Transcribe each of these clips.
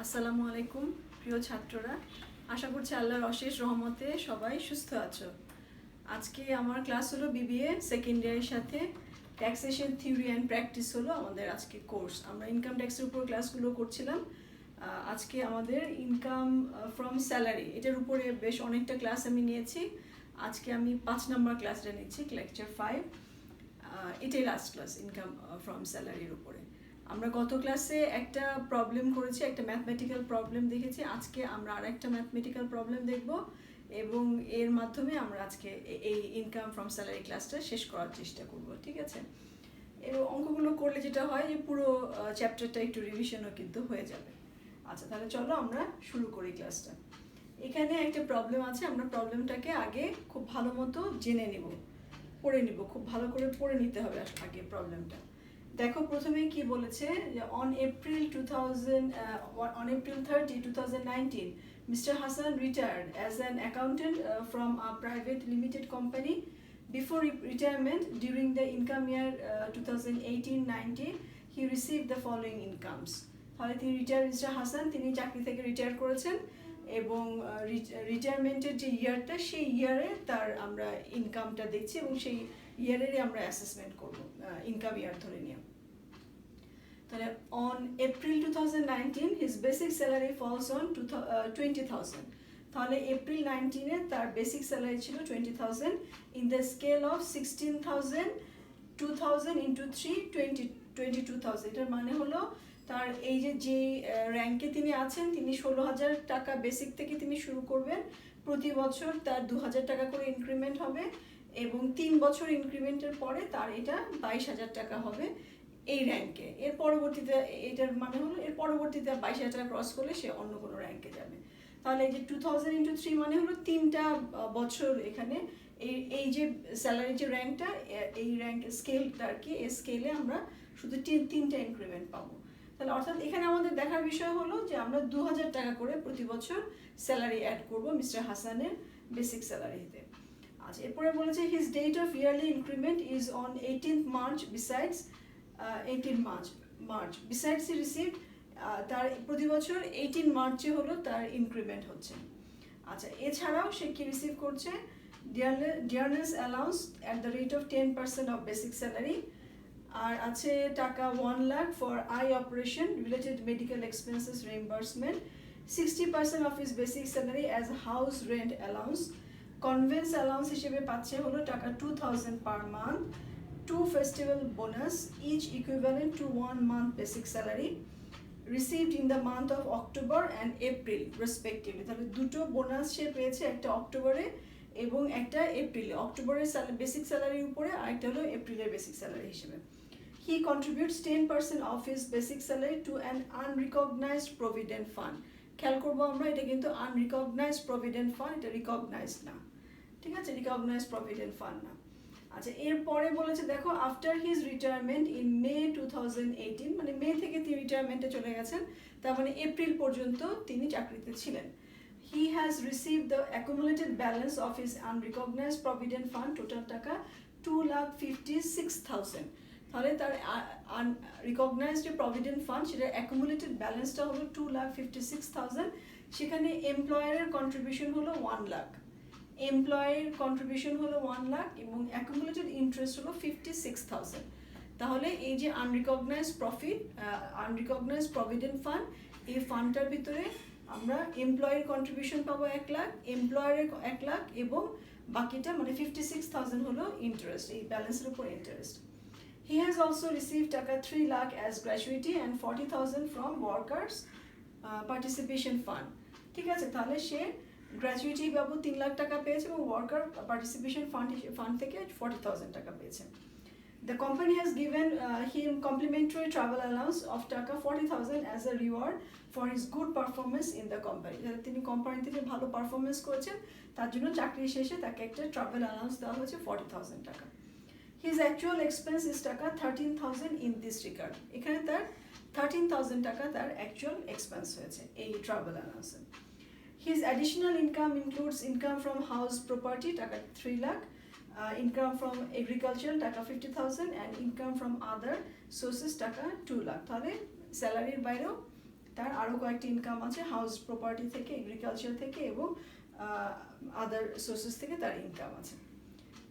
আসসালামু আলাইকুম প্রিয় ছাত্ররা, আশা করছি আল্লাহর অশেষ রহমতে সবাই সুস্থ আছো। আজকে আমার ক্লাস হলো বিবিএ সেকেন্ড ইয়ারের সাথে ট্যাক্সেশন থিওরি অ্যান্ড প্র্যাকটিস হলো আমাদের আজকে কোর্স। আমরা ইনকাম ট্যাক্সের উপর ক্লাসগুলো করছিলাম। আজকে আমাদের ইনকাম ফ্রম স্যালারি এটার উপরে বেশ অনেকটা ক্লাস আমি নিয়েছি। আজকে আমি 5 নম্বর ক্লাসটা নিচ্ছি, লেকচার 5। এটাই লাস্ট ক্লাস ইনকাম ফ্রম স্যালারির উপরে। আমরা গত ক্লাসে একটা প্রবলেম করেছি, একটা ম্যাথমেটিক্যাল প্রবলেম দেখেছি। আজকে আমরা আর একটা ম্যাথমেটিক্যাল প্রবলেম দেখব এবং এর মাধ্যমে আমরা আজকে এই ইনকাম ফ্রম স্যালারি ক্লাসটা শেষ করার চেষ্টা করব, ঠিক আছে? এবং অঙ্কগুলো করলে যেটা হয় যে পুরো চ্যাপ্টারটা একটু রিভিশনও কিন্তু হয়ে যাবে। আচ্ছা, তাহলে চলো আমরা শুরু করি ক্লাসটা। এখানে একটা প্রবলেম আছে, আমরা প্রবলেমটাকে আগে খুব ভালো মতো জেনে নিব, পড়ে নিব, খুব ভালো করে পড়ে নিতে হবে আগে প্রবলেমটা। দেখো প্রথমে কি বলেছে যে on April 30, 2019 Mr. Hassan retired as an accountant from a private limited company. Before retirement, during the income year 2018-19, he received the following incomes. তাহলে তিনি মিস্টার হাসান তিনি চাকরি থেকে রিটায়ার করেছেন এবং রিটায়ারমেন্টের যে ইয়ারটা সেই ইয়ারে তার আমরা ইনকামটা দেখছি এবং সেই ইয়ারেরই আমরা অ্যাসেসমেন্ট করব, ইনকাম ইয়ার ধরে নিয়ে। তাহলে on April 2019 his basic salary falls on 20,000। তাহলে এপ্রিল 19-এ তার বেসিক স্যালারি ছিল 20,000 in the scale of 16,000, 2,000 into 3, 22,000। এটার মানে হলো তার এই যে র্যাঙ্কে তিনি আছেন, তিনি 16,000 টাকা বেসিক থেকে তিনি শুরু করবেন। প্রতি বছর তার 2,000 টাকা করে ইনক্রিমেন্ট হবে এবং 3 বছর ইনক্রিমেন্টের পরে তার এটা 22,000 টাকা হবে এই র্যাঙ্কে। এর পরবর্তীতে এটার মানে হলো এর পরবর্তীতে 22,000 টাকা ক্রস করলে সে অন্য কোনো র্যাঙ্কে যাবে। তাহলে এই যে 2,000 ইন্টু 3 মানে হলো 3টা বছর এখানে এই যে স্যালারি যে র্যাঙ্কটা, এই র্যাঙ্ক স্কেলটা আর কি, এই স্কেলে আমরা শুধু 3টা ইনক্রিমেন্ট পাবো। তাহলে অর্থাৎ এখানে আমাদের দেখার বিষয় হলো যে আমরা 2,000 টাকা করে প্রতি বছর স্যালারি অ্যাড করব মিস্টার হাসানের বেসিক স্যালারিতে। আচ্ছা, এরপরে বলেছে his date of yearly increment is on 18th March besides 18 March besides he received, তার প্রতি বছর 18 মার্চে হলো তার ইনক্রিমেন্ট হচ্ছে। আচ্ছা, এছাড়াও সে কি রিসিভ করছে dearness allowance at the rate of 10% of basic salary, আর আছে টাকা 1 lakh for eye operation related medical expenses reimbursement, 60% of his basic salary as house rent allowance. Conveyance allowance হিসেবে পাচ্ছে হলো টাকা 2,000 per month, 2 festival bonus each equivalent to 1 month basic salary received in the month of October and April respectively। তাহলে দুটো bonus সে পেয়েছে, একটা অক্টোবরে এবং একটা এপ্রিলে। অক্টোবরের বেসিক স্যালারির উপরে আর একটা হলো এপ্রিলের বেসিক স্যালারি হিসেবে। He contributes 10% of his basic salary to an unrecognized provident fund। খেয়াল করবো আমরা, এটা কিন্তু unrecognized provident fund, এটা রিকগনাইজড না, ঠিক আছে? রিকগনাইজড প্রভিডেন্ট ফান্ড না। আচ্ছা, এরপরে বলেছে দেখো after his retirement in May 2018, মানে মে থেকে তিনি রিটায়ারমেন্টে চলে গেছেন, তার মানে এপ্রিল পর্যন্ত তিনি চাকরিতে ছিলেন। He has receive the accumulated balance of his unrecognised provident fund, total টাকা 2,56,000। তাহলে তার রিকগনাইজড যে প্রভিডেন্ট ফান্ড সেটার অ্যাকুমুলেটেড ব্যালেন্সটা হলো 2,56,000। সেখানে এমপ্লয়ারের কন্ট্রিবিউশন হলো 1 লাখ, এমপ্লয়ের কন্ট্রিবিউশন হলো 1 লাখ এবং অ্যাকুমুলেটেড ইন্টারেস্ট হলো 56,000। তাহলে এই যে আনরিকগনাইজড প্রভিডেন্ট ফান্ড, এই ফান্ডটার ভিতরে আমরা এমপ্লয়ের কন্ট্রিবিউশন পাবো 1 লাখ, এমপ্লয়ারের 1 লাখ এবং বাকিটা মানে 56,000 হলো ইন্টারেস্ট, এই ব্যালেন্সের উপর interest. He has also received টাকা 3 lakh as gratuity and 40,000 from workers participation fund। ঠিক আছে, তাহলে সে গ্র্যাচুইটি বাবদ 3 লাখ টাকা পেয়েছে এবং ওয়ার্কার পার্টিসিপেশন ফান্ড থেকে 40,000 টাকা পেয়েছে। The company has given him complimentary travel allowance of টাকা 40,000 as a reward for his good performance in the company. তিনি কোম্পানিতে যে ভালো পারফরমেন্স করেছেন তার জন্য চাকরি শেষে তাকে একটা ট্রাভেল অ্যালাউন্স দেওয়া হয়েছে 40,000 টাকা। হিজ অ্যাকচুয়াল এক্সপেন্স ইজ টাকা 13,000 ইন দিস রিগার্ড। এখানে তার 13,000 টাকা তার অ্যাকচুয়াল এক্সপেন্স হয়েছে এই travel অ্যালাউন্সে। His additional income includes income from house property টাকা 3 lakh, income from agriculture টাকা 50,000 and income from other sources টাকা 2 lakh। তাহলে স্যালারির বাইরেও তার আরও কয়েকটি ইনকাম আছে, হাউস প্রপার্টি থেকে, এগ্রিকালচার থেকে এবং আদার সোর্সেস থেকে তার ইনকাম আছে।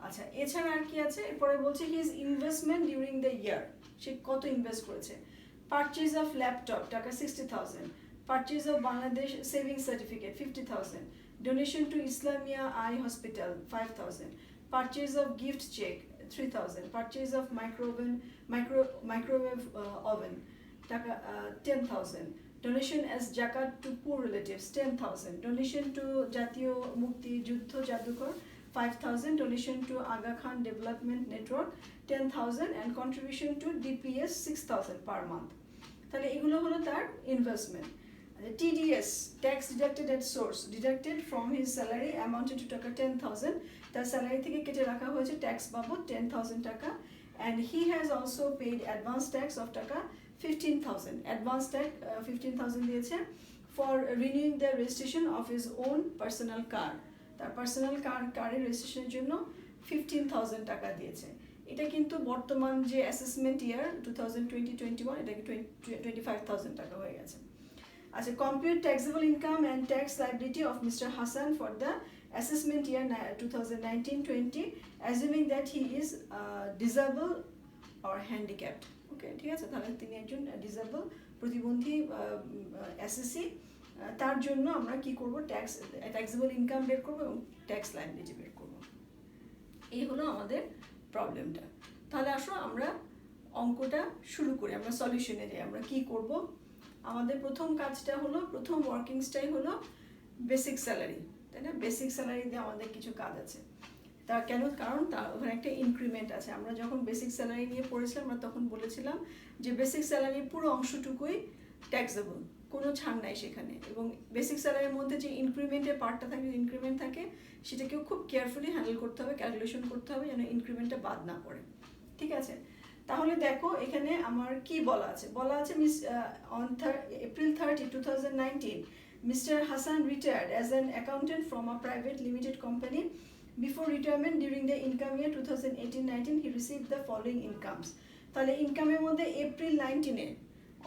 আচ্ছা, এছাড়া আর কি আছে, এরপরে বলছে his investment during the year, সে কত ইনভেস্ট করেছে। পারচেজ অফ ল্যাপটপ টাকা 60,000, purchase of Bangladesh saving certificate 50,000, donation to Islamia eye hospital 5,000, purchase of gift cheque 3,000, purchase of microwave oven টাকা 10,000, donation as zakat to poor relatives 10,000, donation to জাতীয় মুক্তি যুদ্ধ জাদুঘর 5,000, donation to Aga Khan Development Network 10,000 and contribution to DPS 6,000 per month। তাহলে এগুলো হলো তার investment. TDS tax deducted at source deducted from his salary amounted to টাকা 10,000, তার স্যালারি থেকে কেটে রাখা হয়েছে ট্যাক্স বাবদ 10,000 টাকা। and he has also paid advance tax of টাকা 15,000, advance tax 15,000 দিয়েছে for renewing the registration of his own personal car, তার পার্সোনাল কারের রেজিস্ট্রেশনের জন্য 15,000 টাকা দিয়েছে। এটা কিন্তু বর্তমান যে অ্যাসেসমেন্ট ইয়ার 2020-21 এটাকে 25,000 টাকা হয়ে গেছে। আচ্ছা, compute taxable income and tax liability of mister Hasan for the assessment year 2019-20 assuming that he is disable or handicapped. Okay, ঠিক আছে, তাহলে তিনি একজন ডিসেবল প্রতিবন্ধী এসএসসি, তার জন্য আমরা কি করব, ট্যাক্সেবল ইনকাম বের করব এবং ট্যাক্স লায়াবিলিটি বের করব। এই হলো আমাদের প্রবলেমটা। তাহলে আসো আমরা অঙ্কটা শুরু করি, আমরা সলিউশনে যাই। আমরা কি করব, আমাদের প্রথম কাজটা হলো, প্রথম ওয়ার্কিংসটাই হলো বেসিক স্যালারি, তাই না? বেসিক স্যালারি দিয়ে আমাদের কিছু কাজ আছে। তা কেন? কারণ তার ওখানে একটা ইনক্রিমেন্ট আছে। আমরা যখন বেসিক স্যালারি নিয়ে পড়েছিলাম আমরা তখন বলেছিলাম যে বেসিক স্যালারির পুরো অংশটুকুই ট্যাক্সেবল, কোনো ছাড় নাই সেখানে। এবং বেসিক স্যালারির মধ্যে যে ইনক্রিমেন্টের পার্টটা থাকে, ইনক্রিমেন্ট থাকে, সেটাকেও খুব কেয়ারফুলি হ্যান্ডেল করতে হবে, ক্যালকুলেশন করতে হবে যেন ইনক্রিমেন্টটা বাদ না পড়ে। ঠিক আছে, তাহলে দেখো এখানে আমার কি বলা আছে। বলা আছে on April 30, 2019 Mr. Hassan retired as an accountant from a private limited company. Before retirement during the income year 2018-19 he received the following incomes। তাহলে ইনকামের মধ্যে April 19-এ,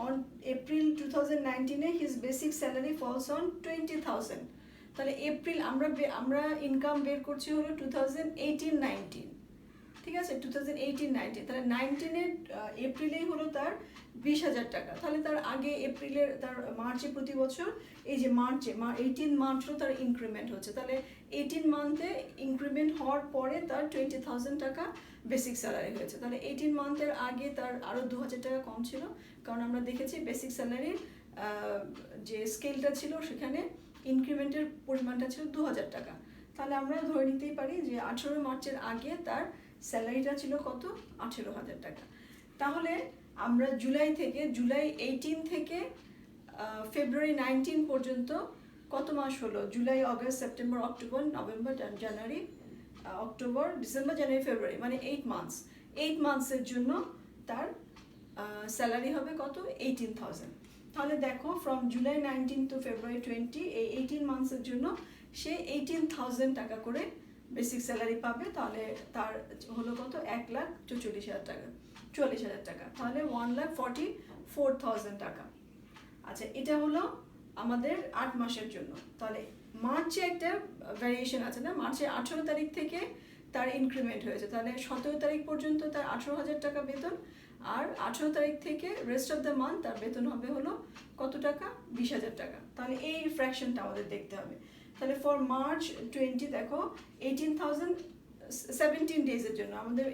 on April 2019 his basic salary falls on 20,000। তাহলে April আমরা income বের করছি হলো 2018-19, ঠিক আছে, 2018-19, তাহলে 19-এর এপ্রিলেই হলো তার 20,000 টাকা। তাহলে তার আগে এপ্রিলের, তার মার্চে প্রতি বছর, এই যে মার্চে 18 মান্থ হলো তার ইনক্রিমেন্ট হচ্ছে। তাহলে 18 মান্থে ইনক্রিমেন্ট হওয়ার পরে তার 20,000 টাকা বেসিক স্যালারি হয়েছে। তাহলে 18 মান্থের আগে তার আরও 2,000 টাকা কম ছিল, কারণ আমরা দেখেছি বেসিক স্যালারির যে স্কেলটা ছিল সেখানে ইনক্রিমেন্টের পরিমাণটা ছিল 2,000 টাকা। তাহলে আমরা ধরে নিতেই পারি যে 18 মার্চের আগে তার স্যালারিটা ছিল কত, 18,000 টাকা। তাহলে আমরা জুলাই 18 থেকে ফেব্রুয়ারি 19 পর্যন্ত কত মাস হলো? July, August, September, October, November, January, October, December, January, February, মানে 8 মান্থস। 8 মান্থসের জন্য তার স্যালারি হবে কত, 18,000। তাহলে দেখো ফ্রম জুলাই 19 টু ফেব্রুয়ারি 20 এই 18 মান্থসের জন্য সে 18,000 টাকা করে বেসিক স্যালারি পাবে। তাহলে তার হলো কত, 1,44,000 টাকা, 44,000 টাকা, তাহলে 1,44,000 টাকা। আচ্ছা, এটা হলো আমাদের 8 মাসের জন্য। তাহলে মার্চে একটা ভ্যারিয়েশন আছে না, মার্চে 18 তারিখ থেকে তার ইনক্রিমেন্ট হয়েছে, তাহলে 17 তারিখ পর্যন্ত তার 18,000 টাকা বেতন, আর 18 তারিখ থেকে রেস্ট অফ দ্য মান্থ তার বেতন হবে হলো কত টাকা, 20,000 টাকা। তাহলে এই ফ্র্যাকশনটা আমাদের দেখতে হবে। তাহলে ফর মার্চ 20 দেখো 18,000 17 ডেজের জন্য আমাদের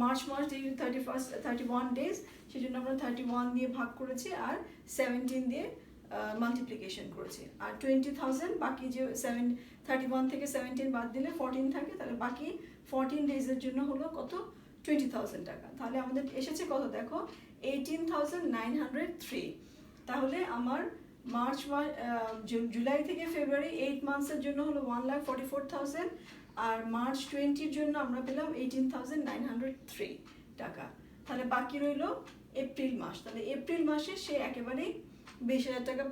মার্চ 31 ডেজ, সেই জন্য আমরা 31 দিয়ে ভাগ করেছি আর 17 দিয়ে মাল্টিপ্লিকেশন করেছি। আর 20,000 বাকি যে 31 থেকে 17 বাদ দিলে 14 থাকে, তাহলে বাকি 14 ডেজের জন্য হলো কত, 20,000 টাকা। তাহলে আমাদের এসেছে কত দেখো, 18,903। তাহলে আমার মার্চ জুলাই থেকে ফেব্রুয়ারি 8 মান্থসের জন্য হলো 1,44,000, আর মার্চ 20-র জন্য আমরা পেলাম 18,903 টাকা। তাহলে বাকি রইল এপ্রিল মাস। তাহলে এপ্রিল মাসে সে একেবারেই 20,000 টাকা,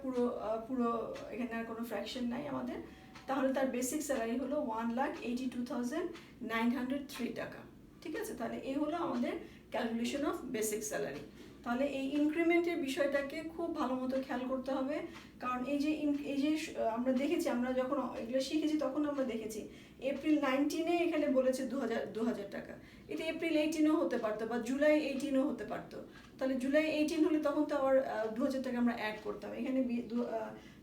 পুরো এখানে আর কোনো ফ্র্যাকশন নাই আমাদের। তাহলে তার বেসিক স্যালারি হলো 1,82,903 টাকা। ঠিক আছে, তাহলে এই হলো আমাদের ক্যালকুলেশন অফ বেসিক স্যালারি। তাহলে এই ইনক্রিমেন্টের বিষয়টাকে খুব ভালো মতো খেয়াল করতে হবে, কারণ এই যে আমরা দেখেছি, আমরা যখন এগুলো শিখেছি তখন আমরা দেখেছি এপ্রিল 19-এ এখানে বলেছে 2000 টাকা, এটা এপ্রিল 18-ও হতে পারতো বা জুলাই 18-ও হতে পারতো। তাহলে জুলাই 18 হলে তখন তো আবার 2000 টাকা আমরা অ্যাড করতাম, এখানে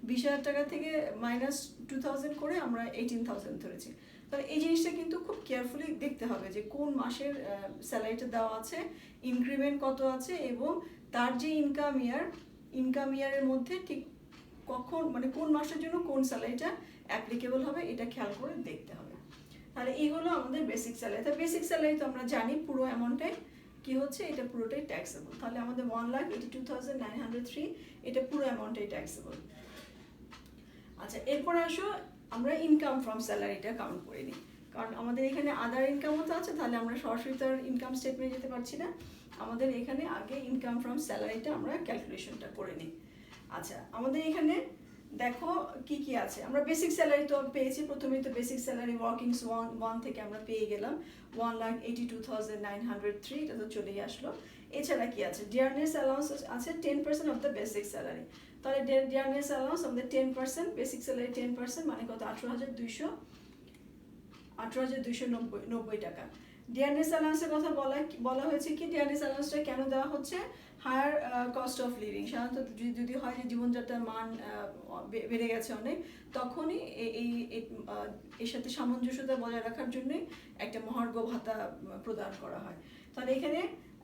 20,000 টাকা থেকে -2000 করে আমরা 18,000 ধরেছি। তাহলে এই জিনিসটা কিন্তু খুব কেয়ারফুলি দেখতে হবে যে কোন মাসের স্যালারিটা দেওয়া আছে, ইনক্রিমেন্ট কত আছে, এবং তার যে ইনকাম ইয়ারের মধ্যে ঠিক কখন, মানে কোন মাসের জন্য কোন স্যালারিটা অ্যাপ্লিকেবল হবে, এটা খেয়াল করে দেখতে হবে। তাহলে এই হলো আমাদের বেসিক স্যালারি। তাহলে বেসিক স্যালারি তো আমরা জানি পুরো অ্যামাউন্টটাই কি হচ্ছে, এটা পুরোটাই ট্যাক্সেবল। তাহলে আমাদের 1,82,903 এটা পুরো অ্যামাউন্টটাই ট্যাক্সেবল। আচ্ছা, এরপর আসো আমরা ইনকাম ফ্রম স্যালারিটা কাউন্ট করে নিই, কারণ আমাদের এখানে আদার ইনকামও তো আছে, তাহলে আমরা সরাসরি তার ইনকাম স্টেটমেন্টে যেতে পারছি না, আমাদের এখানে আগে ইনকাম ফ্রম স্যালারিটা আমরা ক্যালকুলেশনটা করে নিই। আচ্ছা, আমাদের এখানে দেখো কি কি আছে। আমরা বেসিক স্যালারি তো পেয়েছি, প্রথমেই তো বেসিক স্যালারি ওয়ার্কিংস 1 থেকে আমরা পেয়ে গেলাম 1,82,903, এটা তো চলেই আসলো। এছাড়া কি আছে, ডিয়ারনেস অ্যালাউন্স আছে 10% অফ দ্য বেসিক স্যালারি। তাহলে ডিয়ারনেস অ্যালাউন্স আমাদের 10%, বেসিক স্যালারি 10% মানে কত, 18,290 টাকা। ডিয়ারনেস অ্যালাউন্সের কথা বলা হয়েছে কি, ডিয়ারনেস অ্যালাউন্সটা কেন দেওয়া হচ্ছে, হায়ার কস্ট অফ লিভিং, সাধারণত যদি হয় যে জীবনযাত্রার মান বেড়ে গেছে অনেক, তখনই এর সাথে সামঞ্জস্যতা বজায় রাখার জন্যই একটা মহার্ঘ ভাতা প্রদান করা হয়। তাহলে এখানে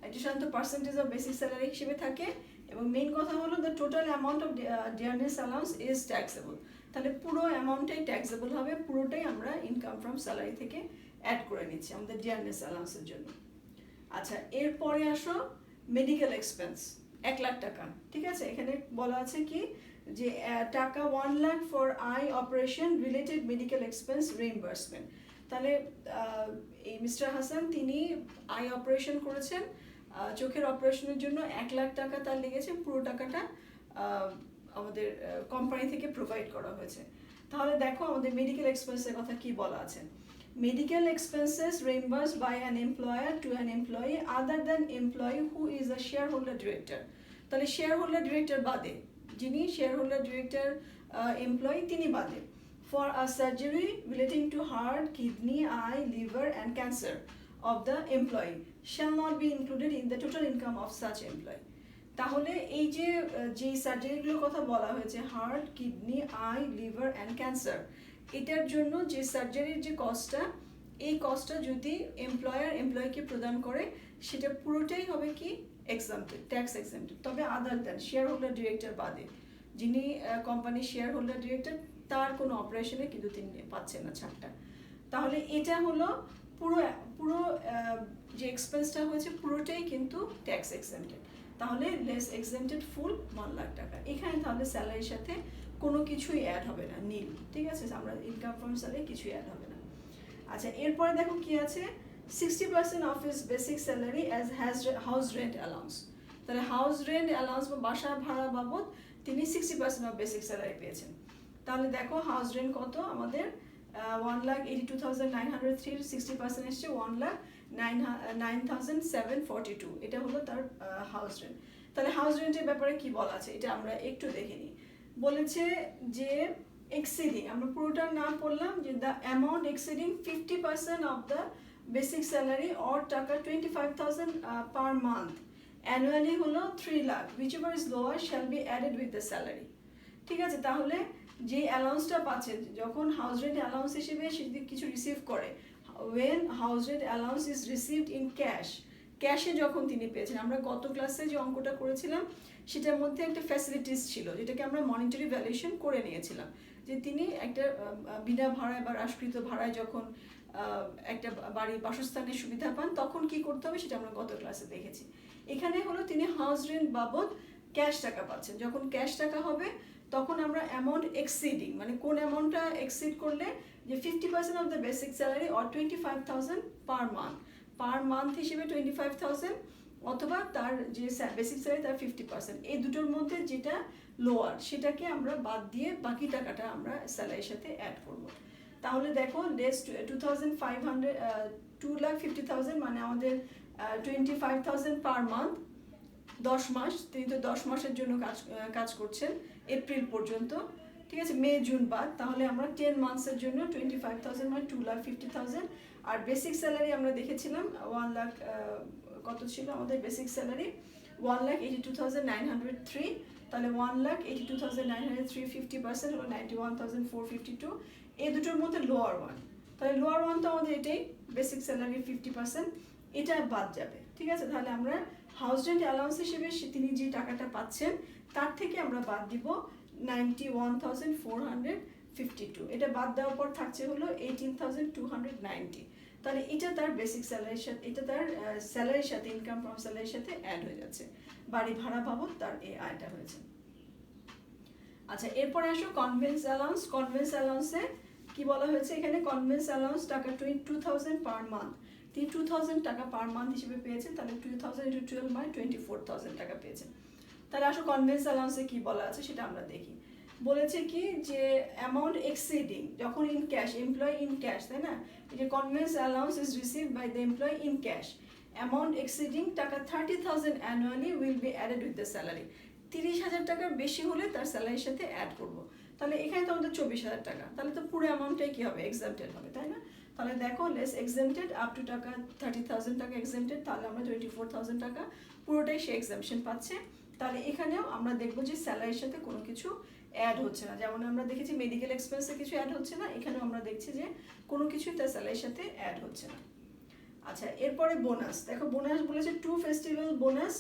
এটা সাধারণত পার্সেন্টেজ অফ বেসিক স্যালারি হিসেবে থাকে, এবং মেইন কথা হলো the total amount of dearness allowance is taxable. তাহলে পুরো অ্যামাউন্টটাই ট্যাক্সেবল হবে, পুরোটাই আমরা ইনকাম ফ্রম স্যালারি থেকে অ্যাড করে নিচ্ছি আমাদের ডিয়ারনেস অ্যালাউন্সের জন্য। আচ্ছা, এরপরে আসো মেডিকেল এক্সপেন্স 1 লাখ টাকা, ঠিক আছে। এখানে বলা আছে কি যে টাকা 1 lakh for eye operation related medical expense reimbursement. তাহলে এই মিস্টার হাসান তিনি আই অপারেশন করেছেন, চোখের অপারেশনের জন্য 1 লাখ টাকা তার লেগেছে, পুরো টাকাটা আমাদের কোম্পানি থেকে প্রোভাইড করা হয়েছে। তাহলে দেখো আমাদের মেডিকেল এক্সপেন্সের কথা কি বলা আছে, medical expenses reimbursed by an employer to an employee other than employee who is a shareholder director। তাহলে shareholder director বাদে, যিনি shareholder director employee তিনি বাদে, for a surgery relating to heart, kidney, eye, liver and cancer of the employee shall not be included in the total income of such employee। তাহলে এই যে সার্জারিগুলোর কথা বলা হয়েছে, heart, kidney, I, liver and cancer, এটার জন্য যে সার্জারির যে কস্টটা, এই কস্টটা যদি এমপ্লয়িকে প্রদান করে, সেটা পুরোটাই হবে কি এক্সাম্পটেড, ট্যাক্স এক্সাম্পটেড। তবে other than share holder director বাদে, যিনি কোম্পানির শেয়ার হোল্ডার ডিরেক্টর, তার কোনো অপারেশনে কিন্তু তিনি পাচ্ছেন না ছাড়টা। তাহলে এটা হলো পুরো যে এক্সপেন্সটা হয়েছে পুরোটাই কিন্তু ট্যাক্স এক্সাম্পটেড। তাহলে লেস এক্সাম্পটেড ফুল 1 লাখ টাকা। এখানে তাহলে স্যালারির সাথে কোনো কিছুই অ্যাড হবে না, নীল, ঠিক আছে, আমরা ইনকাম ফ্রম স্যালারি কিছুই অ্যাড হবে না। আচ্ছা, এরপরে দেখো কি আছে, 60% of his basic salary as house rent allowance. তাহলে হাউস রেন্ট অ্যালাউন্স বা বাসা ভাড়া বাবদ তিনি 60% অফ বেসিক স্যালারি পেয়েছেন। তাহলে দেখো হাউস রেন্ট কত আমাদের, 1,82,903, 60% এসছে 1,09,742, এটা হলো তার হাউস রেন্ট। তাহলে হাউস রেন্টের ব্যাপারে কি বলা আছে এটা আমরা একটু দেখে নিই। বলেছে যে এক্সিডিং, আমরা পুরোটা না পড়লাম, যে the amount exceeding 50% of the basic salary or টাকা 25,000 পার মান্থ অ্যানুয়ালি হলো 3 lakh, which ever is lower shall be added with the salary. ঠিক আছে, তাহলে যে অ্যালাউন্সটা পাচ্ছে, যখন হাউস রেন্ট অ্যালাউন্স হিসেবে সে যদি কিছু রিসিভ করে, when house rent allowance is received in ক্যাশে যখন তিনি পেয়েছেন, আমরা গত ক্লাসে যে অঙ্কটা করেছিলাম সেটার মধ্যে একটা ফ্যাসিলিটিস ছিল, যেটাকে আমরা মনিটারি ভ্যালুয়েশন করে নিয়েছিলাম, যে তিনি একটা বিনা ভাড়ায় বা হ্রাসকৃত ভাড়ায় যখন একটা বাড়ির বাসস্থানের সুবিধা পান, তখন কি করতে হবে সেটা আমরা গত ক্লাসে দেখেছি। এখানে হলো তিনি হাউস রেন্ট বাবদ ক্যাশ টাকা পাচ্ছেন। যখন ক্যাশ টাকা হবে তখন আমরা অ্যামাউন্ট এক্সিডিং, মানে কোন অ্যামাউন্টটা এক্সিড করলে, যে 50% of the basic salary or 25,000 per month হিসেবে 25,000, অথবা তার যে বেসিক স্যালারি তার 50%, এই দুটোর মধ্যে যেটা লোয়ার সেটাকে আমরা বাদ দিয়ে বাকি টাকাটা আমরা স্যালারির সাথে অ্যাড করব। তাহলে দেখো লেস 2,50,000 মানে আমাদের 25,000 পার মান্থ, 10 মাস, তিনি তো 10 মাসের জন্য কাজ করছেন এপ্রিল পর্যন্ত, ঠিক আছে, মে জুন বাদ, তাহলে আমরা 10 মান্থসের জন্য 25,000 মানে 2,50,000। আর বেসিক স্যালারি আমরা দেখেছিলাম 1 লাখ, কত ছিল আমাদের বেসিক স্যালারি? 1,82,903, তাহলে 1,82,903 50% হলো 91,452। এই দুটোর মধ্যে লোয়ার ওয়ান, তাহলে লোয়ার ওয়ান তো আমাদের এটাই, বেসিক স্যালারি 50%, এটা বাদ যাবে, ঠিক আছে। তাহলে আমরা হাউস রেন্ট অ্যালাউন্স হিসেবে তিনি যে টাকাটা পাচ্ছেন তার থেকে আমরা বাদ দিব 91,452, এটা বাদ দেওয়ার পর থাকছে হলো 18,290। তাহলে এটা তার বেসিক স্যালারির সাথে, এটা তার স্যালারির সাথে, ইনকাম ফ্রম স্যালারির সাথে অ্যাড হয়ে যাচ্ছে, বাড়ি ভাড়া বাবদ তার এই আয়টা হয়েছে। আচ্ছা, এরপরে আসো কনভেন্স অ্যালাউন্স। কনভেন্স অ্যালাউন্সে কি বলা হয়েছে এখানে? কনভেন্স অ্যালাউন্স টাকা 22,000 পার মান্থ, তিনি 2,000 টাকা পার মান্থ হিসেবে পেয়েছেন, তাহলে 2,000 × 12 মানে 24,000 টাকা পেয়েছেন। তাহলে আসো কনভেন্স অ্যালাউন্সে কি বলা আছে সেটা আমরা দেখি। বলেছে কি যে অ্যামাউন্ট এক্সিডিং, যখন in cash, employ in cash, তাই না, এই যে conveyance allowance is received by the employ in cash, amount exceeding টাকা 30,000 annually will be added with the salary. 30,000 টাকার বেশি হলে তার স্যালারির সাথে অ্যাড করব। তাহলে এখানে তো আমাদের 24,000 টাকা, তাহলে তো পুরো অ্যামাউন্টটাই কি হবে? এক্সাম্পটেড হবে, তাই না? তাহলে দেখো লেস এক্সাম্পটেড আপ টু টাকা 30,000 টাকা এক্সাম্পটেড, তাহলে আমরা 24,000 টাকা পুরোটাই সে এক্সাম্পশন পাচ্ছে। তাহলে এখানেও আমরা দেখবো যে স্যালারির সাথে কোনো কিছু অ্যাড হচ্ছে না, যেমন আমরা দেখেছি মেডিকেল এক্সপেন্সে কিছু অ্যাড হচ্ছে না, এখানেও আমরা দেখছি যে কোনো কিছুই তার স্যালারির সাথে অ্যাড হচ্ছে না। আচ্ছা, এরপরে বোনাস দেখো, বোনাস বলেছে 2 festival bonus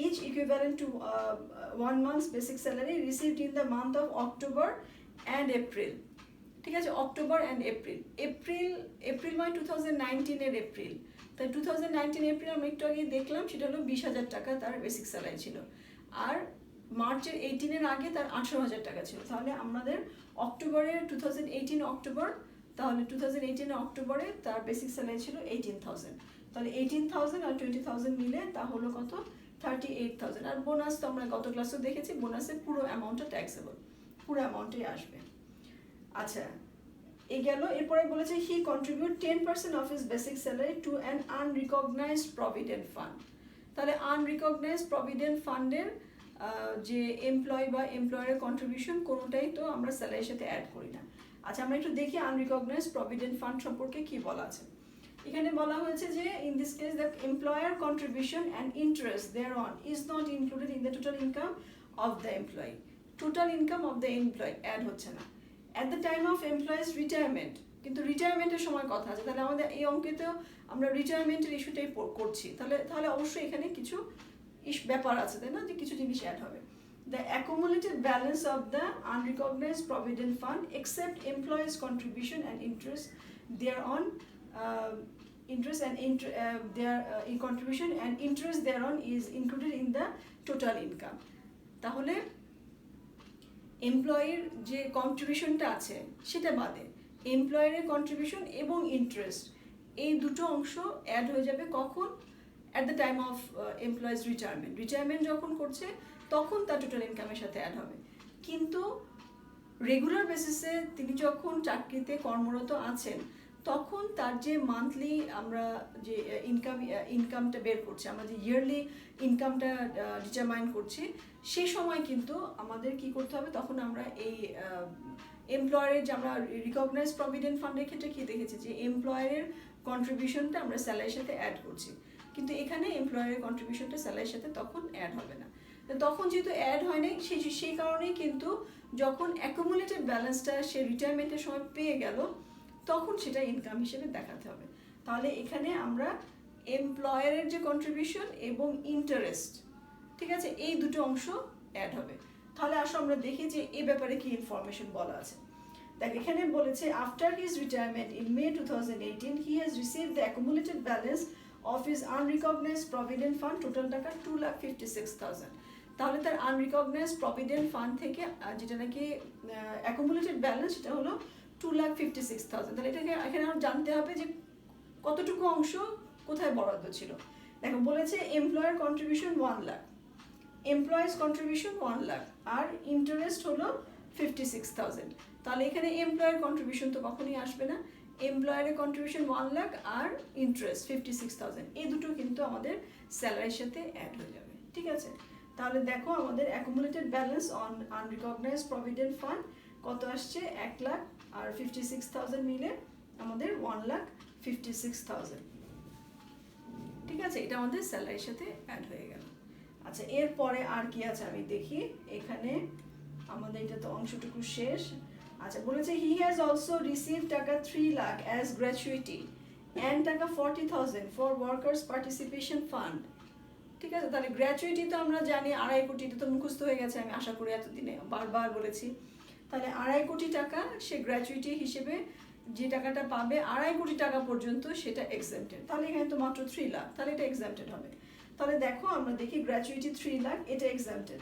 each equivalent to 1 month's basic salary received in the month of October and April, ঠিক আছে, অক্টোবর অ্যান্ড এপ্রিল মানে 2019 এপ্রিল, তাই 2019 এপ্রিল আমরা একটু আগে দেখলাম, সেটা হলো 20,000 টাকা তার বেসিক স্যালারি ছিল, আর মার্চের 18 আগে তার 18,000 টাকা ছিল। তাহলে আমাদের অক্টোবরের 2018 অক্টোবর, তাহলে 2018 অক্টোবরে তার বেসিক স্যালারি ছিল 18,000, তাহলে 18,000 আর 20,000 মিলে তা হলো কত? 38,000। আর বোনাস তো আমরা গত ক্লাসেও দেখেছি, বোনাসের পুরো অ্যামাউন্টটা ট্যাক্সেবল, পুরো অ্যামাউন্টই আসবে। আচ্ছা, এই গেল। এরপরে বলেছে he contribute 10% of his basic salary to an unrecognised provident fund. তাহলে আনরিকগনাইজড প্রভিডেন্ট ফান্ডের যে এমপ্লয় বা এমপ্লয়ারের কন্ট্রিবিউশন কোনোটাই তো আমরা স্যালারির সাথে অ্যাড করি না। আচ্ছা, আমরা একটু দেখি আনরিকগনাইজড প্রভিডেন্ট ফান্ড সম্পর্কে কি বলা আছে। এখানে বলা হয়েছে যে in this case the employer contribution and interest thereon is not included in the total income of the employee. Total income of the employee add হচ্ছে না। At the time of employees retirement, কিন্তু রিটায়ারমেন্টের সময় কথা আছে, তাহলে আমাদের এই অঙ্কেতেও আমরা রিটায়ারমেন্টের ইস্যুটাই করছি, তাহলে অবশ্যই এখানে কিছু ব্যাপার আছে, তাই না, যে কিছু জিনিস অ্যাড হবে। The accumulated balance of the unrecognized provident fund except employees' contribution and interest thereon, contribution and interest thereon is included in the total income. তাহলে এমপ্লয়ির যে কন্ট্রিবিউশনটা আছে সেটা বাদে এমপ্লয়ারের কন্ট্রিবিউশন এবং ইন্টারেস্ট, এই দুটো অংশ অ্যাড হয়ে যাবে কখন? At the time of employees retirement যখন করছে তখন তার টোটাল ইনকামের সাথে অ্যাড হবে। কিন্তু রেগুলার বেসিসে তিনি যখন চাকরিতে কর্মরত আছেন তখন তার যে মান্থলি আমরা যে ইনকামটা বের করছি, আমরা যে ইয়ারলি ইনকামটা ডিটারমাইন করছি, সেই সময় কিন্তু আমাদের কি করতে হবে? তখন আমরা এই এমপ্লয়ারের যে আমরা রিকগনাইজড প্রভিডেন্ট ফান্ডের ক্ষেত্রে কি দেখেছি যে এমপ্লয়ারের কন্ট্রিবিউশনটা আমরা স্যালারির সাথে অ্যাড করছি, কিন্তু এখানে এমপ্লয়ারের কন্ট্রিবিউশনটা স্যালারির সাথে তখন অ্যাড হবে না। তখন যেহেতু অ্যাড হয় নাই, সেই কারণেই কিন্তু যখন অ্যাকুমুলেটেড ব্যালেন্সটা সে রিটায়ারমেন্টের সময় পেয়ে গেল তখন সেটা ইনকাম হিসেবে দেখাতে হবে। তাহলে এখানে আমরা এমপ্লয়ারের যে কন্ট্রিবিউশন এবং ইন্টারেস্ট, ঠিক আছে, এই দুটো অংশ অ্যাড হবে। তাহলে আসো আমরা দেখি যে এই ব্যাপারে কি ইনফরমেশন বলা আছে। দেখ, এখানে বলেছে after his retirement in May 2018 he has received the accumulated balance of his unrecognised provident fund, total টাকা 2,56,000। তাহলে তার আনরিকগনাইজড প্রভিডেন্ট ফান্ড থেকে যেটা নাকি অ্যাকুমুলেটেড ব্যালেন্স সেটা হলো 2,56,000। তাহলে এটাকে এখানে আর জানতে হবে যে কতটুকু অংশ কোথায় বরাদ্দ ছিল। দেখো বলেছে employer contribution 1 lakh, employees contribution 1 lakh, আর ইন্টারেস্ট হলো 56,000। তাহলে এখানে এমপ্লয়ার কন্ট্রিবিউশন তো কখনোই আসবে না, এমপ্লয়ারের কন্ট্রিবিউশন 1 লাখ আর ইন্টারেস্ট 56,000, এই দুটো কিন্তু আমাদের স্যালারির সাথে অ্যাড হয়ে যাবে। ঠিক আছে, তাহলে দেখো আমাদের accumulated balance on unrecognised provident fund কত আসছে, 1,00,000 আর 56,000 মিলে আমাদের 1,56,000। ঠিক আছে, এটা আমাদের স্যালারির সাথে অ্যাড হয়ে গেল। আচ্ছা, এরপরে আর কি আছে আমি দেখি, এখানে আমাদের এটা তো অংশটুকু শেষ। আচ্ছা, বলেছে হি হ্যাজ অলসো রিসিভ টাকা 3 লাখ অ্যাজ গ্র্যাচুইটি অ্যান্ড টাকা 40,000 ফর ওয়ার্কার্স পার্টিসিপেশন ফান্ড। ঠিক আছে, তাহলে গ্র্যাচুইটি তো আমরা জানি 2.5 কোটি, এটা তো মুখস্থ হয়ে গেছে, আমি আশা করি এতদিনে বারবার বলেছি। তাহলে 2.5 কোটি টাকা সে গ্র্যাচুইটি হিসেবে যে টাকাটা পাবে 2.5 কোটি টাকা পর্যন্ত সেটা এক্সেম্পটেড। তাহলে এখানে তো মাত্র 3 লাখ, তাহলে এটা এক্সেম্পটেড হবে। তাহলে দেখো আমরা দেখি গ্র্যাচুইটি 3 লাখ, এটা এক্সেম্পটেড,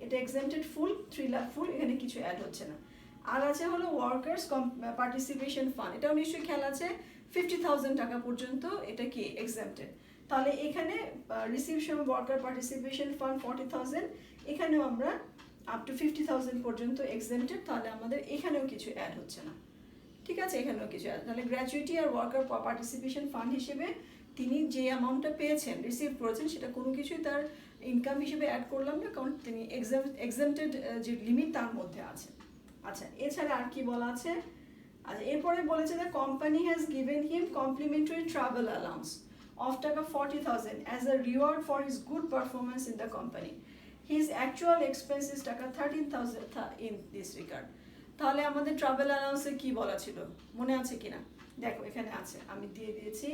এটা এক্সেম্পটেড ফুল, 3 লাখ ফুল, এখানে কিছু অ্যাড হচ্ছে না। আর আছে হলো ওয়ার্কার্স পার্টিসিপেশন ফান্ড, এটাও নিশ্চয়ই খেয়াল আছে, 50,000 টাকা পর্যন্ত এটা কি এক্সেম্পটেড। তাহলে এখানে রিসিপশন ওয়ার্কার পার্টিসিপেশন ফান্ড 40,000, এখানেও আমরা আপ টু 50,000 পর্যন্ত এক্সেম্পটেড, তাহলে আমাদের এখানেও কিছু অ্যাড হচ্ছে না। ঠিক আছে, এখানেও কিছু অ্যাড, তাহলে গ্র্যাচুইটি আর ওয়ার্কার পার্টিসিপেশন ফান্ড হিসেবে তিনি যে অ্যামাউন্টটা পেয়েছেন, রিসিভ করেছেন, সেটা কোনো কিছুই তার ইনকাম হিসেবে অ্যাড করলাম না, কারণ তিনি এক্সেম্পটেড যে লিমিট তার মধ্যে আছে। আচ্ছা, এছাড়া আর কি বলা আছে, আচ্ছা এরপরে বলেছে যে company has given him complimentary travel allowance of টাকা 40,000 as a reward for his good performance in the company. His actual expenses টাকা 13,000 in this regard. তাহলে আমাদের ট্রাভেল অ্যালাউন্সে কি বলা ছিল, মনে আছে কিনা? দেখো এখানে আছে, আমি দিয়ে দিয়েছি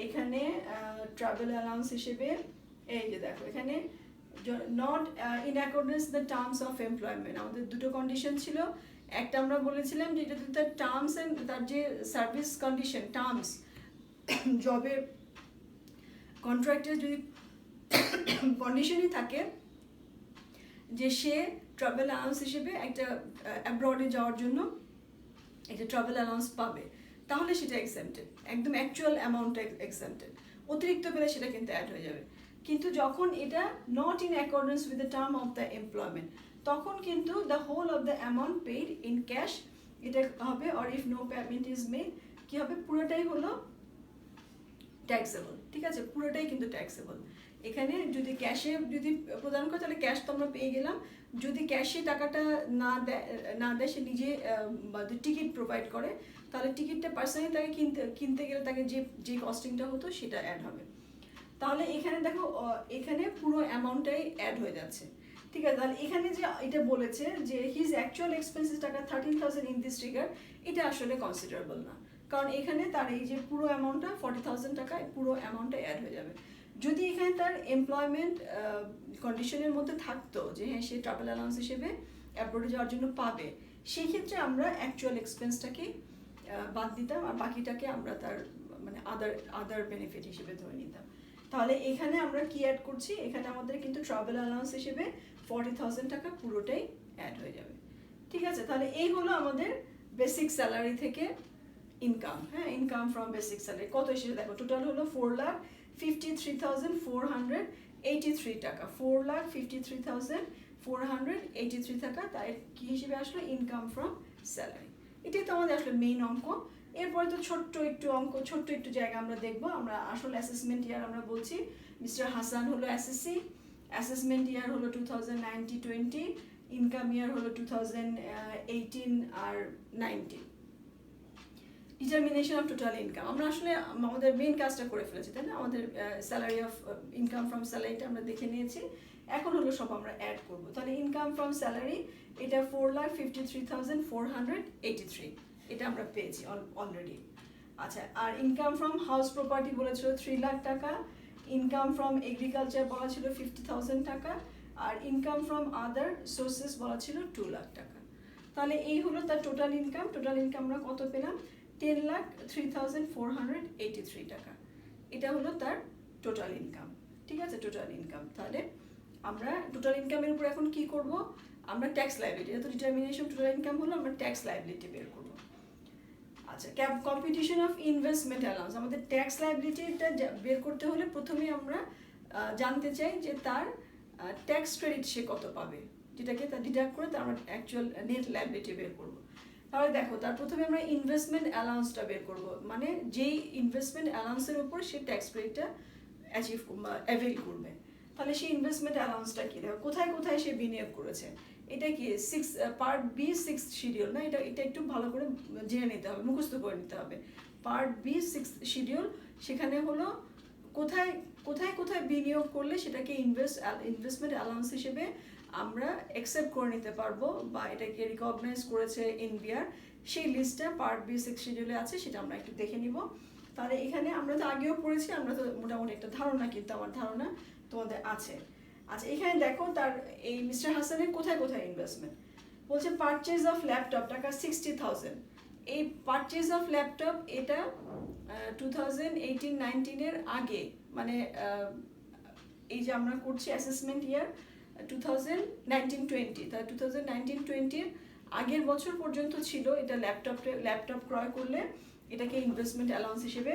এখানে ট্রাভেল অ্যালাউন্স হিসেবে, এই যে দেখো এখানে not in accordance the terms of employment, আমাদের দুটো কন্ডিশন ছিল। একটা আমরা বলেছিলাম যে এটা তার টার্মস অ্যান্ড তার যে সার্ভিস কন্ডিশন, টার্মস জবে কন্ট্রাক্টের যদি কন্ডিশনই থাকে যে সে ট্রাভেল অ্যালাউন্স হিসেবে একটা অ্যাব্রডে যাওয়ার জন্য একটা ট্রাভেল অ্যালাউন্স পাবে, তাহলে সেটা এক্সেম্পটেড, একদম অ্যাকচুয়াল অ্যামাউন্টটা এক্সেম্পটেড, অতিরিক্ত পেলে সেটা কিন্তু অ্যাড হয়ে যাবে। কিন্তু যখন এটা not in accordance with the term of the employment, তখন কিন্তু the whole of the amount paid in cash এটা হবে, or if no payment is made কি হবে, পুরোটাই হলো ট্যাক্সেবল। ঠিক আছে, পুরোটাই কিন্তু ট্যাক্সেবল। এখানে যদি ক্যাশে যদি প্রদান করে তাহলে ক্যাশ তো আমরা পেয়ে গেলাম, যদি ক্যাশে টাকাটা না দেয় সে নিজে টিকিট প্রোভাইড করে, তাহলে টিকিটটা পার্সোনালি তাকে কিনতে গেলে তাকে যে কস্টিংটা হতো সেটা অ্যাড হবে। তাহলে এখানে দেখো এখানে পুরো অ্যামাউন্টটাই অ্যাড হয়ে যাচ্ছে। ঠিক আছে, তাহলে এখানে যে এটা বলেছে যে হিজ অ্যাকচুয়াল এক্সপেন্সেস টাকা 13,000 ইন দিস রিগার্ড, এটা আসলে কনসিডারেবল না, কারণ এখানে তার এই যে পুরো অ্যামাউন্টটা 40,000 টাকা, পুরো অ্যামাউন্টটা অ্যাড হয়ে যাবে। যদি এখানে তার এমপ্লয়মেন্ট কন্ডিশনের মধ্যে থাকতো যে হ্যাঁ সে ট্রাভেল অ্যালাউন্স হিসেবে অ্যাব্রোডে যাওয়ার জন্য পাবে, সেই ক্ষেত্রে আমরা অ্যাকচুয়াল এক্সপেন্সটাকে বাদ দিতাম আর বাকিটাকে আমরা তার মানে আদার বেনিফিট হিসেবে ধরে নিতাম। তাহলে এখানে আমরা কি অ্যাড করছি, এখানে আমাদের কিন্তু ট্রাভেল অ্যালাউন্স হিসেবে 40,000 টাকা পুরোটাই অ্যাড হয়ে যাবে। ঠিক আছে, তাহলে এই হলো আমাদের বেসিক স্যালারি থেকে ইনকাম। হ্যাঁ, ইনকাম ফ্রম বেসিক স্যালারি কত এসেছে দেখো, টোটাল হলো 4,53,483 টাকা, 4,53,483 টাকা, তাই কি হিসেবে আসলো, ইনকাম ফ্রম স্যালারি। এটাই তো আমাদের আসলে মেইন অঙ্ক। এরপরে তো ছোট্ট একটু অঙ্ক, ছোট্ট একটু জায়গা আমরা দেখবো। আমরা আসলে অ্যাসেসমেন্ট ইয়ার আমরা বলছি, মিস্টার হাসান হলো এসএসসি, অ্যাসেসমেন্ট ইয়ার হলো 2019-20, ইনকাম ইয়ার হলো 2018 আর 19। ডিটারমিনেশন অফ টোটাল ইনকাম, আমরা আসলে আমাদের মেইন কাজটা করে ফেলেছি, তাই না? আমাদের স্যালারি অফ ইনকাম ফ্রম স্যালারিটা আমরা দেখে নিয়েছি, এখন হলো সব আমরা অ্যাড করব। তাহলে ইনকাম ফ্রম স্যালারি এটা 4,53,483, এটা আমরা পেয়েছি অলরেডি। আচ্ছা, আর ইনকাম ফ্রম হাউস প্রপার্টি বলেছিল 3 লাখ টাকা, ইনকাম ফ্রম এগ্রিকালচার বলা ছিল 50,000 টাকা, আর ইনকাম ফ্রম আদার সোর্সেস বলা ছিল 2 লাখ টাকা। তাহলে এই হলো তার টোটাল ইনকাম। টোটাল ইনকাম আমরা কত পেলাম, 10,03,483 টাকা, এটা হলো তার টোটাল ইনকাম। ঠিক আছে, টোটাল ইনকাম। তাহলে আমরা টোটাল ইনকামের উপর এখন কি করব, আমরা ট্যাক্স লায়াবিলিটি, যেহেতু ডিটারমিনেশন টোটাল ইনকাম হলো, আমরা ট্যাক্স লায়াবিলিটি বের করব। আচ্ছা, কম্পিটিশন অফ ইনভেস্টমেন্ট অ্যালাউন্স, আমাদের ট্যাক্স লায়াবিলিটিটা বের করতে হলে প্রথমে আমরা জানতে চাই যে তার ট্যাক্স ক্রেডিট সে কত পাবে, যেটাকে তার ডিডাক্ট করে তার আমরা অ্যাকচুয়াল নেট লায়াবিলিটি বের করব। তাহলে দেখো, তার প্রথমে আমরা ইনভেস্টমেন্ট অ্যালাউন্সটা বের করব, মানে যেই ইনভেস্টমেন্ট অ্যালাউন্সের উপর সে ট্যাক্স ক্রেডিটটা অ্যাভেল করবে। তাহলে সেই ইনভেস্টমেন্ট অ্যালাউন্সটা কি, দেখো কোথায় কোথায় সে বিনিয়োগ করেছে। এটা কি পার্ট বি 6 শিডিউল না, এটা একটু ভালো করে জেনে নিতে হবে, মুখস্থ করে নিতে হবে। পার্ট বি 6 শিডিউল, সেখানে হলো কোথায় কোথায় কোথায় বিনিয়োগ করলে সেটাকে ইনভেস্টমেন্ট অ্যালাউন্স হিসেবে আমরা অ্যাকসেপ্ট করে নিতে পারবো বা এটাকে রিকগনাইজ করেছে এনবিআর, সেই লিস্টটা পার্ট বি 6 শিডিউলে আছে, সেটা আমরা একটু দেখে নিব। তাহলে এখানে আমরা তো আগেও পড়েছি, আমরা তো মোটামুটি একটা ধারণা, কিন্তু আমার ধারণা তোমাদের আছে। আচ্ছা, এখানে দেখো তার এই মিস্টার হাসানের কোথায় কোথায় ইনভেস্টমেন্ট বলছে। পারচেজ অফ ল্যাপটপ টাকা 60,000। এই পারচেজ অফ ল্যাপটপ এটা 2018-19 আগে, মানে এই যে আমরা করছি অ্যাসেসমেন্ট ইয়ার 2019-20, তা 2019-20 আগের বছর পর্যন্ত ছিল এটা। ল্যাপটপ ক্রয় করলে এটাকে ইনভেস্টমেন্ট অ্যালাউন্স হিসেবে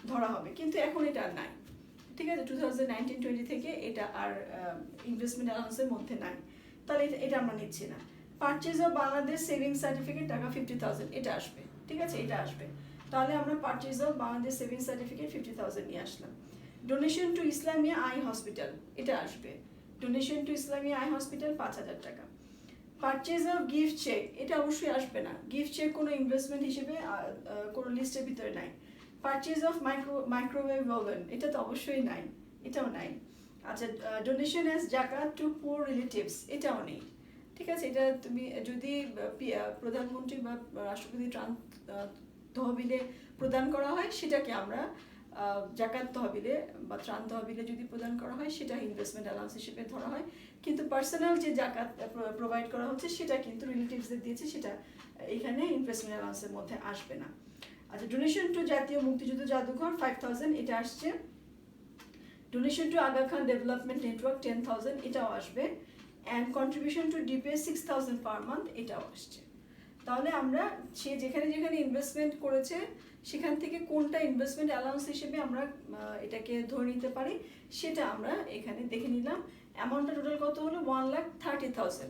ধরা হবে, কিন্তু এখন এটা আর নাই। ঠিক আছে, 2019-20 থেকে এটা আর ইনভেস্টমেন্ট অ্যালাউন্সের মধ্যে নাই, তাহলে এটা আমরা নিচ্ছি না। Purchase of Bangladesh savings certificate টাকা 50,000, এটা আসবে। ঠিক আছে, এটা আসবে। তাহলে আমরা purchase of Bangladesh savings certificate 50,000 নিয়ে আসলাম। Donation to Islamia eye hospital, এটা আসবে। Donation to Islamia eye hospital 5,000 টাকা। পারচেজ অফ গিফট চেক, এটা অবশ্যই আসবে না, গিফট চেক কোনো ইনভেস্টমেন্ট হিসেবে কোনো লিস্টের ভিতরে নাই। পারচেজ অফ মাইক্রোওয়েভ ওভেন, এটা তো অবশ্যই নাই, এটাও নাই। আচ্ছা, ডোনেশন অ্যাজ জাকাত টু পুয়ার রিলেটিভস, এটাও নেই। ঠিক আছে, এটা তুমি যদি প্রধানমন্ত্রী বা রাষ্ট্রপতি তহবিলে প্রদান করা হয়, সেটাকে আমরা জাকাত তহবিলে বা ত্রাণ তহবিলে যদি প্রদান করা হয়, সেটা ইনভেস্টমেন্ট অ্যালাউন্স হিসেবে ধরা হয়। কিন্তু পার্সোনাল যে জাকাত প্রোভাইড করা হচ্ছে, সেটা কিন্তু রিলেটিভসদের দিয়েছে, সেটা এখানে ইনভেস্টমেন্ট অ্যালাউন্সের মধ্যে আসবে না। আচ্ছা, ডোনেশন টু জাতীয় মুক্তিযুদ্ধ জাদুঘর 5,000, এটা আসছে। Donation two Aga Khan development network 10,000, এটাও আসবে। And contribution to DPS 6,000 per month, এটাও আসছে। তাহলে আমরা সে যেখানে যেখানে ইনভেস্টমেন্ট করেছে, সেখান থেকে কোনটা ইনভেস্টমেন্ট অ্যালাউন্স হিসেবে আমরা এটাকে ধরে নিতে পারি, সেটা আমরা এখানে দেখে নিলাম। অ্যামাউন্টটা টোটাল কত হলো? 1,30,000।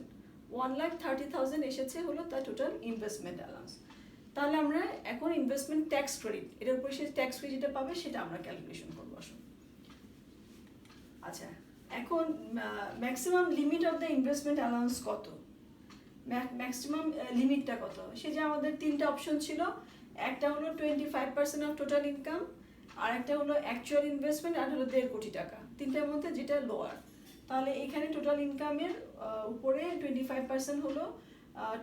1,30,000 এসেছে হলো তার টোটাল ইনভেস্টমেন্ট অ্যালাউন্স। তাহলে আমরা এখন ইনভেস্টমেন্ট ট্যাক্স ক্রেডিট, এটার উপরে সে ট্যাক্স ক্রেডিট যেটা পাবে, সেটা আমরা ক্যালকুলেশন করবো। আচ্ছা, এখন maximum limit of the investment allowance কত, ম্যাক্সিমাম লিমিটটা কত? সে যে আমাদের তিনটা অপশন ছিল, একটা হলো 25% অফ টোটাল ইনকাম, আর একটা হলো অ্যাকচুয়াল ইনভেস্টমেন্ট, আর হলো 1.5 কোটি টাকা। তিনটার মধ্যে যেটা লোয়ার। তাহলে এখানে টোটাল ইনকামের উপরে 25% হলো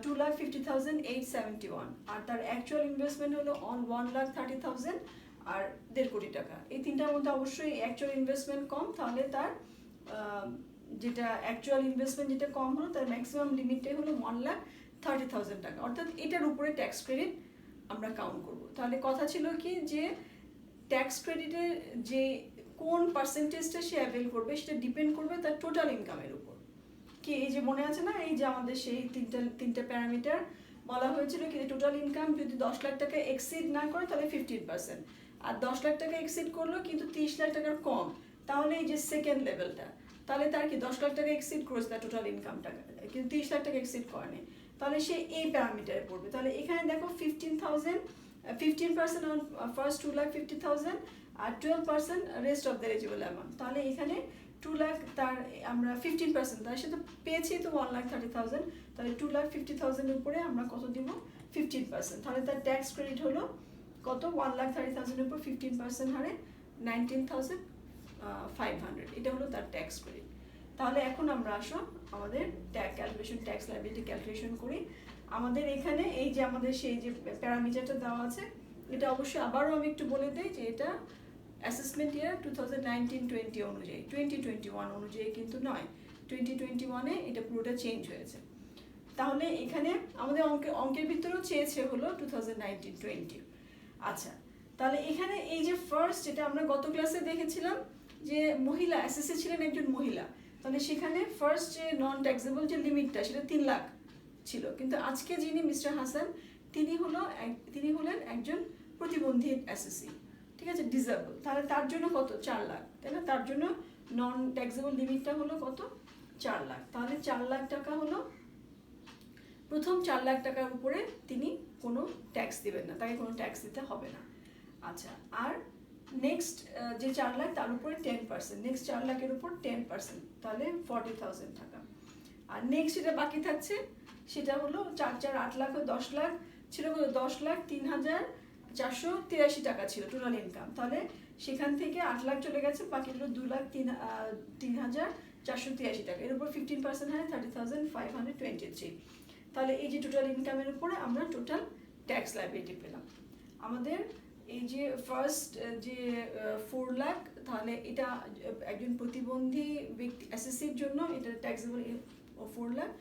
2,50,871, আর তার অ্যাকচুয়াল ইনভেস্টমেন্ট হলো 1,30,000 আর 1.5 কোটি টাকা। এই তিনটার মধ্যে অবশ্যই অ্যাকচুয়াল ইনভেস্টমেন্ট কম, তাহলে তার যেটা অ্যাকচুয়াল ইনভেস্টমেন্ট যেটা কম হলো, তার ম্যাক্সিমাম লিমিটটাই হলো 1,30,000 টাকা, অর্থাৎ এটার উপরে ট্যাক্স ক্রেডিট আমরা কাউন্ট করব। তাহলে কথা ছিল কি, যে ট্যাক্স ক্রেডিটের যে কোন পার্সেন্টেজটা সে অ্যাভেল করবে, সেটা ডিপেন্ড করবে তার টোটাল ইনকামের উপর। কি এই যে মনে আছে না, এই যে আমাদের সেই তিনটা প্যারামিটার বলা হয়েছিল কি, টোটাল ইনকাম যদি 10 লাখ টাকা এক্সিড না করে, তাহলে 15%, আর 10 লাখ টাকা এক্সিড করলো কিন্তু 30 লাখ টাকার কম, তাহলে এই যে সেকেন্ড লেভেলটা, তাহলে তার কি 10 লাখ টাকা এক্সিড করেছে তার টোটাল ইনকামটা, কিন্তু 30 লাখ টাকা এক্সিড করেনি, তাহলে সে এই প্যারামিটারে পড়বে। তাহলে এখানে দেখো 15% অন ফার্স্ট 2,50,000 আর 12% rest of the eligible amount. তাহলে এখানে 2 লাখ, তার আমরা 15%, তার সাথে পেয়েছি তো 1,30,000, তাহলে 2,50,000 উপরে আমরা কত দিব? 15%। তাহলে তার ট্যাক্স ক্রেডিট হলো কত? 1,30,000 উপর 15% হারে 19,500, এটা হলো তার ট্যাক্স ক্রেডিট। তাহলে এখন আমরা আসো আমাদের ট্যাক্স লায়াবিলিটি ক্যালকুলেশন করি। আমাদের এখানে এই যে আমাদের সেই যে প্যারামিটারটা দেওয়া আছে, এটা অবশ্যই আবারও আমি একটু বলে দিই যে এটা অ্যাসেসমেন্ট ইয়ার 2019-20 অনুযায়ী, 2021 অনুযায়ী কিন্তু নয়, 2021-এ এটা পুরোটা চেঞ্জ হয়েছে। তাহলে এখানে আমাদের অঙ্কের ভিতরেও চেয়েছে হলো 2019-20। আচ্ছা, তাহলে এখানে এই যে ফার্স্ট, যেটা আমরা গত ক্লাসে দেখেছিলাম যে মহিলা এসএসসি ছিলেন একজন মহিলা, তাহলে সেখানে ফার্স্ট যে নন ট্যাক্সেবল যে লিমিটটা, সেটা 3 লাখ ছিল। কিন্তু আজকে যিনি মিস্টার হাসান, তিনি হলেন একজন প্রতিবন্ধী এসএসসি, ঠিক আছে, ডিসেবল। তাহলে তার জন্য কত? 4 লাখ, তাই না? তার জন্য নন ট্যাক্সেবল লিমিটটা হলো কত? 4 লাখ। তাহলে 4 লাখ টাকা হলো প্রথম 4 লাখ টাকার উপরে তিনি কোনো ট্যাক্স দেবেন না, তাকে কোনো ট্যাক্স দিতে হবে না। আচ্ছা, আর নেক্সট যে 4 লাখ তার উপরে 10%, নেক্সট 4 লাখের উপর 10%, তাহলে 40,000 টাকা। আর নেক্সট যেটা বাকি থাকছে সেটা হলো 4 4 8 লাখ ও 10 লাখ ছিল, 10,03,483 টাকা ছিল টোটাল ইনকাম। তাহলে সেখান থেকে 8 লাখ চলে গেছে, বাকি হলো 2,03,483 টাকা। এর উপর 15% হয় 30,523। তাহলে এই যে টোটাল ইনকামের উপরে আমরা টোটাল ট্যাক্স লাইবিলিটি পেলাম। আমাদের এই যে ফার্স্ট যে 4 লাখ, তাহলে এটা একজন প্রতিবন্ধী ব্যক্তি এসএসসির জন্য এটা ট্যাক্সেবল 4 লাখ।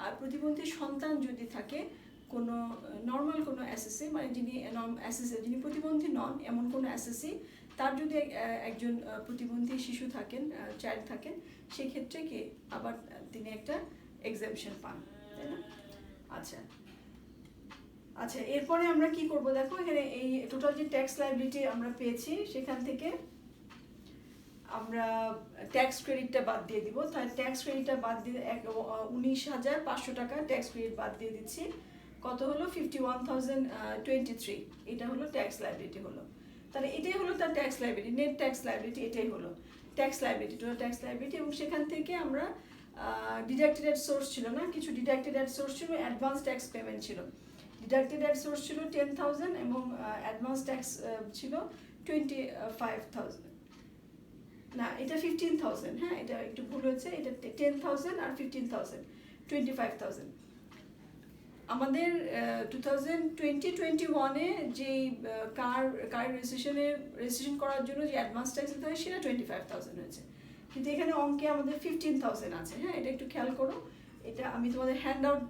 আর প্রতিবন্ধী সন্তান যদি থাকে কোনো নর্মাল কোনো এসএসসি, মানে যিনি এসএসসি যিনি প্রতিবন্ধী নন এমন কোনো এসএসসি, তার যদি একজন প্রতিবন্ধী শিশু থাকেন, চাইল্ড থাকেন, সেক্ষেত্রে কি আবার তিনি একটা এক্সাম্পশন পান, তাই না? আচ্ছা আচ্ছা, এরপরে আমরা কি করব দেখো, এখানে এই টোটাল যে ট্যাক্স লাইবিলিটি আমরা পেয়েছি সেখান থেকে আমরা ট্যাক্স ক্রেডিটটা বাদ দিয়ে দিব। তাহলে ট্যাক্স ক্রেডিটটা বাদ দিয়ে 19,500 টাকা ট্যাক্স ক্রেডিট বাদ দিয়ে দিচ্ছি। কত হলো? 51,023। এটা হলো ট্যাক্স লাইবিলিটি হলো। তাহলে এটাই হলো তার tax liability, net tax liability, এটাই হলো tax liability, total tax liability. এবং সেখান থেকে আমরা ডিডাক্টেড অ্যাট সোর্স ছিল না, কিছু ডিডাক্টেড অ্যাট সোর্স ছিল, অ্যাডভান্স ট্যাক্স পেমেন্ট ছিল। ডিডাক্টেড অ্যাট সোর্স ছিল 10,000 এবং অ্যাডভান্স ট্যাক্স ছিল 25,000, না এটা 15,000, হ্যাঁ এটা একটু ভুল হয়েছে, এটা 10,000 আর 15,000, 25,000। আমাদের 2020-21-এ যেই কার রেজিস্ট্রেশন করার জন্য যে অ্যাডভান্স ট্যাক্স দিতে হয় সেটা 25,000 হয়েছে, কিন্তু এখানে অঙ্কে আমাদের 15,000 আছে। হ্যাঁ, এটা একটু খেয়াল করো, এটা আমি তোমাদের হ্যান্ড আউট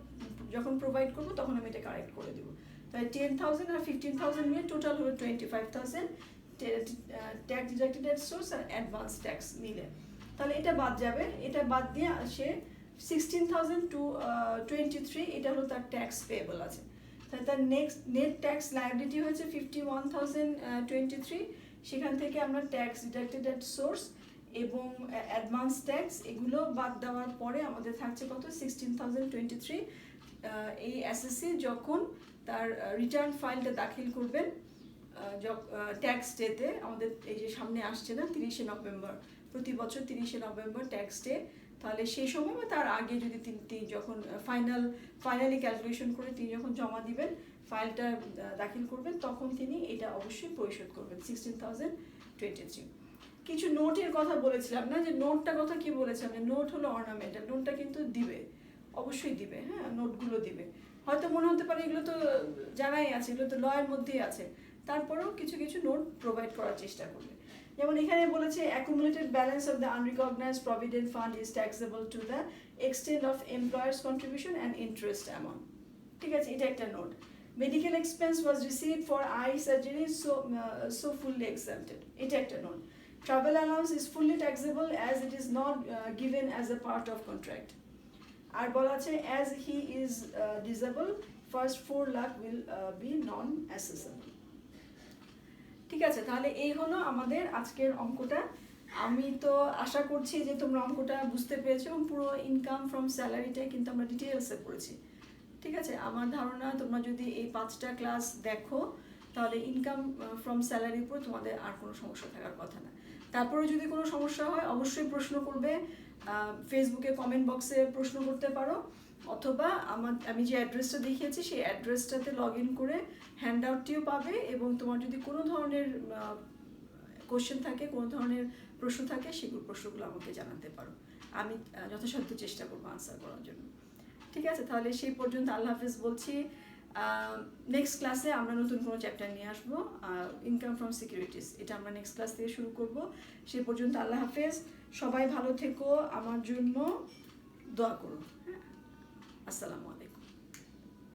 যখন প্রোভাইড করবো তখন আমি এটা কারেক্ট করে দেবো। তাই 10,000 আর 15,000 নিয়ে টোটাল হলো 25,000 ট্যাক্স ডিডাক্টেড অ্যাট সোর্স আর অ্যাডভান্স ট্যাক্স মিলে। তাহলে এটা বাদ যাবে, এটা বাদ দিয়ে আসে 16,223, এটা হলো তার ট্যাক্স পেয়েবল আছে। তাহলে তার নেট ট্যাক্স লায়াবিলিটি হয়েছে 51,023। সেখান থেকে আমরা ট্যাক্স ডিডাক্টেড অ্যাট সোর্স এবং অ্যাডভান্স ট্যাক্স এগুলো বাদ দেওয়ার পরে আমাদের থাকছে কত? 16,023। এই এসএসসি যখন তার রিটার্ন ফাইলটা দাখিল করবেন ট্যাক্স ডেতে, আমাদের এই যে সামনে আসছে না 30শে নভেম্বর, প্রতি বছর 30শে নভেম্বর ট্যাক্স ডে, তাহলে সেই সময় বা তার আগে যদি তিনি যখন ফাইনালি ক্যালকুলেশন করে তিনি যখন জমা দিবেন, ফাইলটা দাখিল করবেন, তখন তিনি এটা অবশ্যই পরিশোধ করবেন 16,023। কিছু নোটের কথা বলেছিলাম না, যে নোটটা কথা কি বলেছিলাম, যে নোট হলো অর্নামেন্টাল, নোটটা কিন্তু দিবে, অবশ্যই দিবে। হ্যাঁ, নোটগুলো দিবে। হয়তো মনে হতে পারে এগুলো তো জানাই আছে, এগুলো তো লয়ের মধ্যেই আছে, তারপরেও কিছু কিছু নোট প্রোভাইড করার চেষ্টা করবে। যেমন এখানে বলেছে accumulated balance of the unrecognized provident fund is taxable to the extent of employer's contribution and interest amount. ঠিক আছে, এটা একটা note. Medical expense was received for eye surgery so fully excepted, এটা একটা note. Travel allowance is fully taxable as it is not given as a part of contract. আর বলা আছে as he is disable first 4 lakh will be non assessable. ঠিক আছে, তাহলে এই হলো আমাদের আজকের অঙ্কটা। আমি তো আশা করছি যে তোমরা অঙ্কটা বুঝতে পেরেছো এবং পুরো ইনকাম ফ্রম স্যালারিটাই কিন্তু আমরা ডিটেলসে পড়েছি। ঠিক আছে, আমার ধারণা তোমরা যদি এই 5টা ক্লাস দেখো তাহলে ইনকাম ফ্রম স্যালারির উপর তোমাদের আর কোনো সমস্যা থাকার কথা না। তারপরে যদি কোনো সমস্যা হয় অবশ্যই প্রশ্ন করবে, ফেসবুকে কমেন্ট বক্সে প্রশ্ন করতে পারো, অথবা আমি যে অ্যাড্রেসটা দেখিয়েছি সেই অ্যাড্রেসটাতে লগ ইন করে হ্যান্ড আউটটিও পাবে। এবং তোমার যদি কোনো ধরনের কোশ্চেন থাকে, কোনো ধরনের প্রশ্ন থাকে, সেগুলো প্রশ্নগুলো আমাকে জানাতে পারো, আমি যথাসাধ্য চেষ্টা করবো আনসার করার জন্য। ঠিক আছে, তাহলে সেই পর্যন্ত আল্লাহ হাফেজ বলছি। নেক্সট ক্লাসে আমরা নতুন কোনো চ্যাপ্টার নিয়ে আসবো, ইনকাম ফ্রম সিকিউরিটিস, এটা আমরা নেক্সট ক্লাস থেকে শুরু করব। সেই পর্যন্ত আল্লাহ হাফেজ, সবাই ভালো থেকো, আমার জন্য দোয়া করো। হ্যাঁ, আসসালামু আলাইকুম।